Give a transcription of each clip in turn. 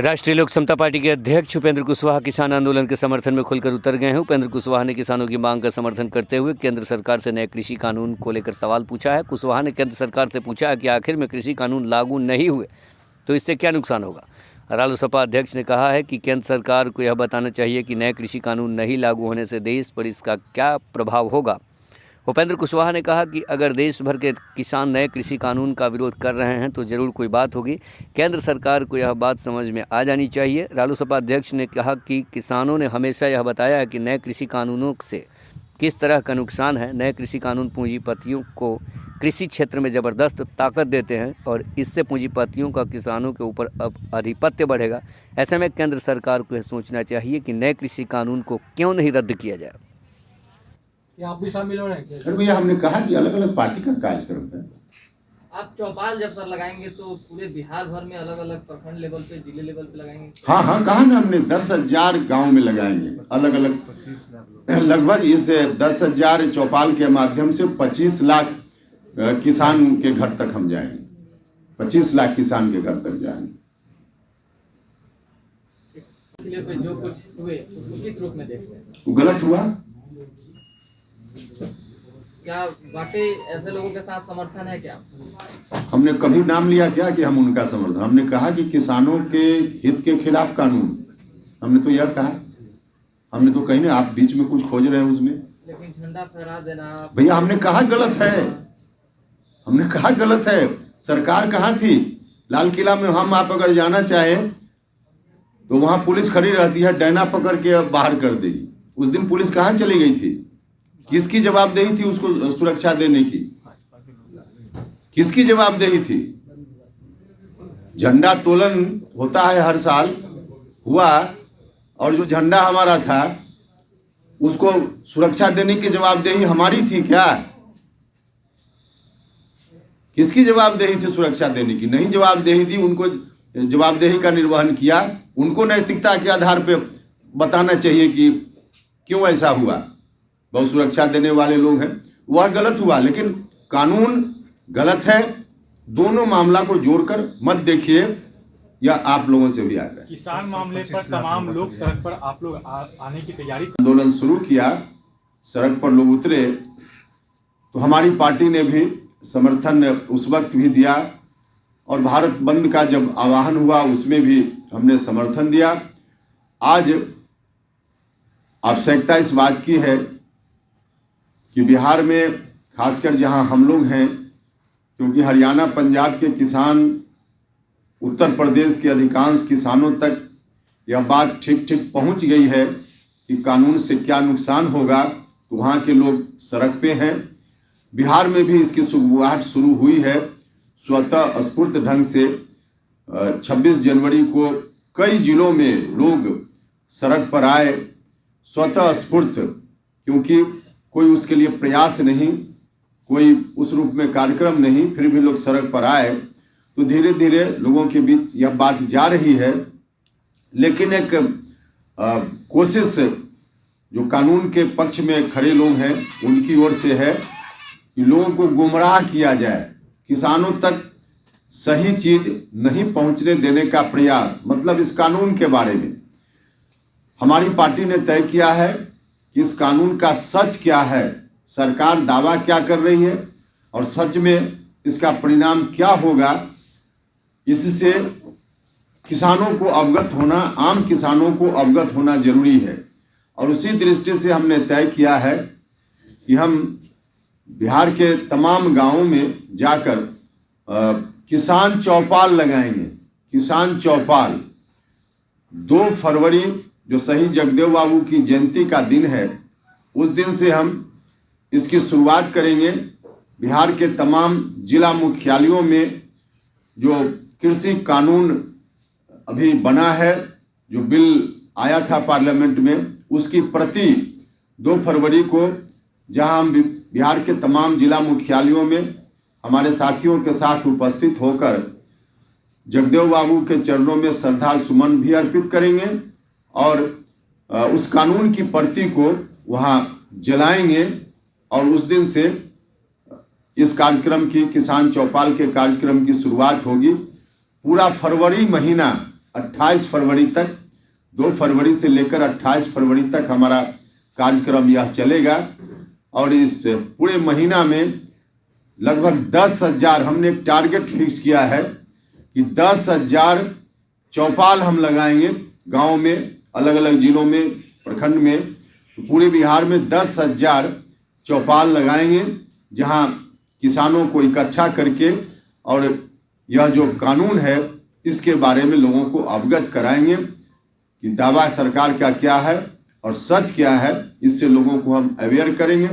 राष्ट्रीय लोक समता पार्टी के अध्यक्ष उपेंद्र कुशवाहा किसान आंदोलन के समर्थन में खुलकर उतर गए हैं। उपेंद्र कुशवाहा ने किसानों की मांग का समर्थन करते हुए केंद्र सरकार से नए कृषि कानून को लेकर सवाल पूछा है। कुशवाहा ने केंद्र सरकार से पूछा है कि आखिर में कृषि कानून लागू नहीं हुए तो इससे क्या नुकसान होगा। रालोसपा अध्यक्ष ने कहा है कि केंद्र सरकार को यह बताना चाहिए कि नए कृषि कानून नहीं लागू होने से देश पर इसका क्या प्रभाव होगा। उपेंद्र कुशवाहा ने कहा कि अगर देश भर के किसान नए कृषि कानून का विरोध कर रहे हैं तो जरूर कोई बात होगी। केंद्र सरकार को यह बात समझ में आ जानी चाहिए। रालोसपा अध्यक्ष ने कहा कि किसानों ने हमेशा यह बताया है कि नए कृषि कानूनों से किस तरह का नुकसान है। नए कृषि कानून पूंजीपतियों को कृषि क्षेत्र में ज़बरदस्त ताकत देते हैं और इससे पूंजीपतियों का किसानों के ऊपर अब आधिपत्य बढ़ेगा। ऐसे में केंद्र सरकार को यह सोचना चाहिए कि नए कृषि कानून को क्यों नहीं रद्द किया जाए। कि आप भी शामिल हो रहे हैं? सर भैया हमने कहा कि अलग अलग पार्टी का कार्यक्रम है। आप चौपाल जब सर लगाएंगे तो पूरे बिहार भर में अलग अलग प्रखंड लेवल पे, जिले लेवल पे लगाएंगे? हाँ कहा ना हमने 10,000 गांव में लगाएंगे अलग अलग। लगभग इस 10,000 चौपाल के माध्यम से 25 लाख किसान के घर तक हम जाएंगे। 25 लाख किसान के घर तक जाएंगे। जो कुछ हुए उसको किस रूप में देखते हैं? वो गलत हुआ। क्या वाकई ऐसे लोगों के साथ समर्थन है क्या? हमने कभी नाम लिया क्या कि हम उनका समर्थन? हमने कहा कि किसानों के हित के खिलाफ कानून, हमने तो यह कहा। हमने तो कहीं ना, आप बीच में कुछ खोज रहे हैं उसमें। लेकिन झंडा फहरा देना भैया हमने कहा गलत है। हमने कहा गलत है। सरकार कहाँ थी? लाल किला में हम आप अगर जाना चाहें तो वहां पुलिस खड़ी रहती है, डंडा पकड़ के बाहर कर देगी। उस दिन पुलिस कहाँ चली गई थी? किसकी जवाबदेही थी उसको सुरक्षा देने की? किसकी जवाबदेही थी? झंडा तोलन होता है हर साल, हुआ, और जो झंडा हमारा था उसको सुरक्षा देने की जवाबदेही हमारी थी क्या? किसकी जवाबदेही थी सुरक्षा देने की? नहीं जवाबदेही थी। उनको जवाबदेही का निर्वहन किया। उनको नैतिकता के आधार पर बताना चाहिए कि क्यों ऐसा हुआ। बहुत सुरक्षा देने वाले लोग हैं, वह गलत हुआ। लेकिन कानून गलत है। दोनों मामला को जोड़कर मत देखिए, या आप लोगों से भी आता है। किसान मामले पर तमाम लोग सड़क पर आप लोग आने की तैयारी, आंदोलन शुरू किया, सड़क पर लोग उतरे, तो हमारी पार्टी ने भी समर्थन उस वक्त भी दिया, और भारत बंद का जब आह्वान हुआ उसमें भी हमने समर्थन दिया। आज आवश्यकता इस बात की है कि बिहार में खासकर जहां हम लोग हैं, क्योंकि हरियाणा पंजाब के किसान, उत्तर प्रदेश के अधिकांश किसानों तक यह बात ठीक पहुंच गई है कि कानून से क्या नुकसान होगा, तो वहां के लोग सड़क पे हैं। बिहार में भी इसकी शुरुआत शुरू हुई है स्वतः स्फूर्त ढंग से। 26 जनवरी को कई जिलों में लोग सड़क पर आए स्वतः स्फूर्त, क्योंकि कोई उसके लिए प्रयास नहीं, कोई उस रूप में कार्यक्रम नहीं, फिर भी लोग सड़क पर आए। तो धीरे धीरे लोगों के बीच यह बात जा रही है। लेकिन एक कोशिश जो कानून के पक्ष में खड़े लोग हैं उनकी ओर से है कि लोगों को गुमराह किया जाए, किसानों तक सही चीज नहीं पहुंचने देने का प्रयास। मतलब इस कानून के बारे में हमारी पार्टी ने तय किया है कि इस कानून का सच क्या है, सरकार दावा क्या कर रही है, और सच में इसका परिणाम क्या होगा। इससे किसानों को अवगत होना, आम किसानों को अवगत होना जरूरी है। और उसी दृष्टि से हमने तय किया है कि हम बिहार के तमाम गांवों में जाकर किसान चौपाल लगाएंगे। किसान चौपाल 2 फरवरी जो शहीद जगदेव बाबू की जयंती का दिन है, उस दिन से हम इसकी शुरुआत करेंगे। बिहार के तमाम जिला मुख्यालयों में जो कृषि कानून अभी बना है, जो बिल आया था पार्लियामेंट में, उसकी प्रति 2 फरवरी को जहां हम बिहार के तमाम जिला मुख्यालयों में हमारे साथियों के साथ उपस्थित होकर जगदेव बाबू के चरणों में श्रद्धा सुमन भी अर्पित करेंगे, और उस कानून की प्रति को वहां जलाएंगे। और उस दिन से इस कार्यक्रम की, किसान चौपाल के कार्यक्रम की शुरुआत होगी। पूरा फरवरी महीना 28 फरवरी तक, 2 फरवरी से लेकर 28 फरवरी तक हमारा कार्यक्रम यह चलेगा। और इस पूरे महीना में लगभग 10,000 हमने एक टारगेट फिक्स किया है कि 10,000 चौपाल हम लगाएंगे गांव में, अलग अलग जिलों में, प्रखंड में। तो पूरे बिहार में 10,000 चौपाल लगाएंगे, जहां किसानों को इकट्ठा करके और यह जो कानून है इसके बारे में लोगों को अवगत कराएंगे कि दावा सरकार का क्या है और सच क्या है। इससे लोगों को हम अवेयर करेंगे,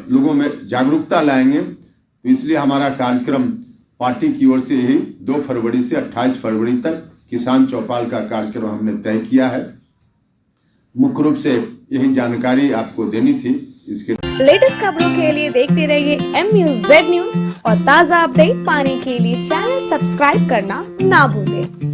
लोगों में जागरूकता लाएंगे। तो इसलिए हमारा कार्यक्रम पार्टी की ओर से यही 2 फरवरी से 28 फरवरी तक किसान चौपाल का कार्यक्रम हमने तय किया है। मुख्य रूप से यही जानकारी आपको देनी थी। इसके लेटेस्ट खबरों के लिए देखते रहिए MUZ न्यूज और ताज़ा अपडेट पाने के लिए चैनल सब्सक्राइब करना ना भूलें।